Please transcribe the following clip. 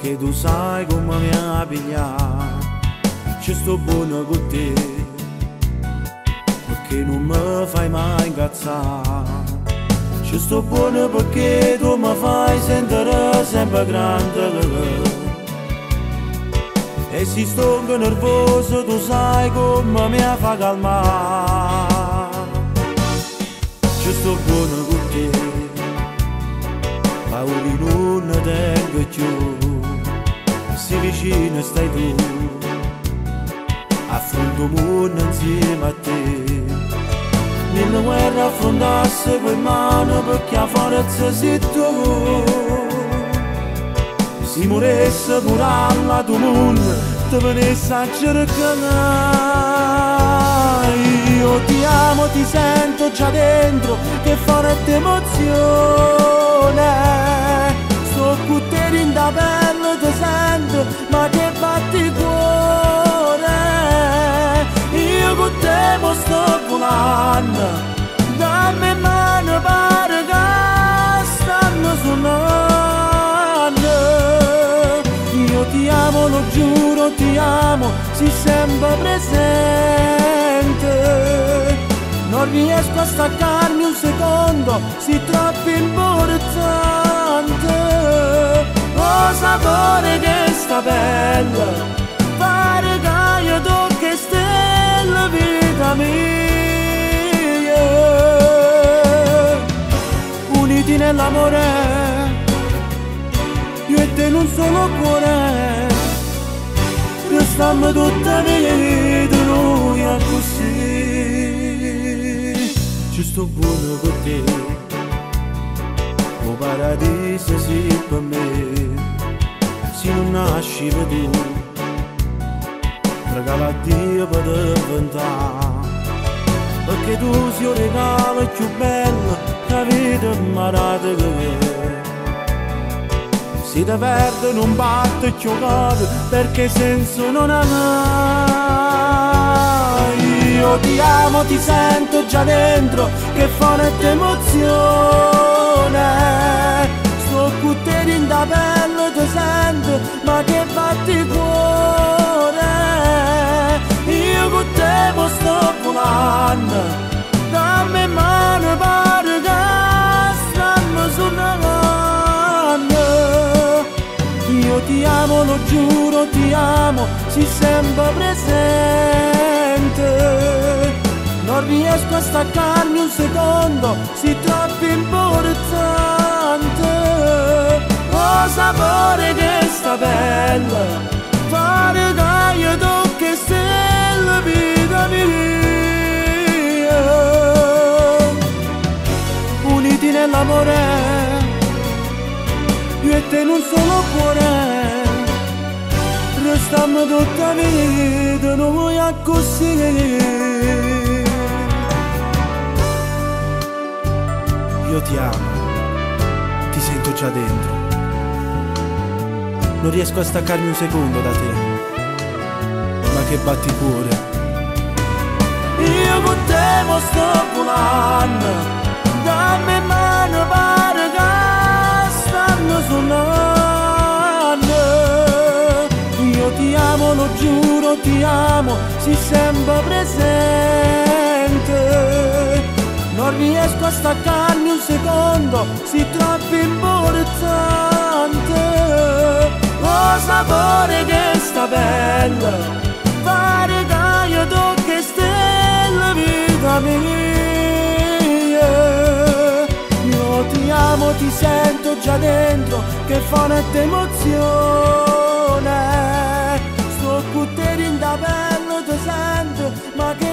perché tu sai come mi ha pigliato, ci sto buono con te, perché non mi fai mai incazzare, ci sto buono perché tu mi fai sentire sempre grande, e se sto nervoso tu sai come mi fa calmare, ci sto buono con te, paura non ne tengo più, se vicino stai tu, affronto il mondo insieme a te, nella guerra affrontasse quel mano perché a forza sei tu, se moresse pure alla tua mondo ti venisse a cercare, io ti amo, ti sento già dentro che forte emozione, sto con te in da pelle ti sento ma che batti il cuore, io con te mo sto volando, dammi mano pare che stanno suonando, io ti amo, lo giuro ti amo, sei sempre presente, non riesco a staccarmi un secondo, sei troppo importante, oh sapore che sta bella, pare che io tocchi stelle vita mia, uniti nell'amore, io e te in un solo cuore, restiamo tutta vita noi a così, ci sto buono con te, o paradiso sì per me, se non nasci per tu, regala a Dio per diventare, perché tu sei un regalo più bello che avete imparato che me. Se da verde non batte più cuore, perché senso non ha mai. Io ti amo, ti sento già dentro, che forte emozione, sto con te in da pelle ti sento, ma che batti il cuore, io con te mo sto volando, dammi mano pare che stanno suonando. Io ti amo, lo giuro ti amo, sei sempre presente, non riesco a staccarmi un secondo, sei troppo importante, oh sapore che sta bella, pare che io tocchi stelle vita mia, uniti nell'amore, io e te in un solo cuore, restiamo tutta vita noi a così, io ti amo, ti sento già dentro, non riesco a staccarmi un secondo da te, ma che batti il cuore, io con te mo sto volando, dammi mano pare che stanno suonando, io ti amo, lo giuro ti amo, sei sempre presente, non riesco a staccarmi un secondo, sei troppo importante, oh sapore che sta bella, pare che io tocchi stelle vita mia, io ti amo, ti sento già dentro, che forte emozione, sto con te in da pelle ti sento, ma che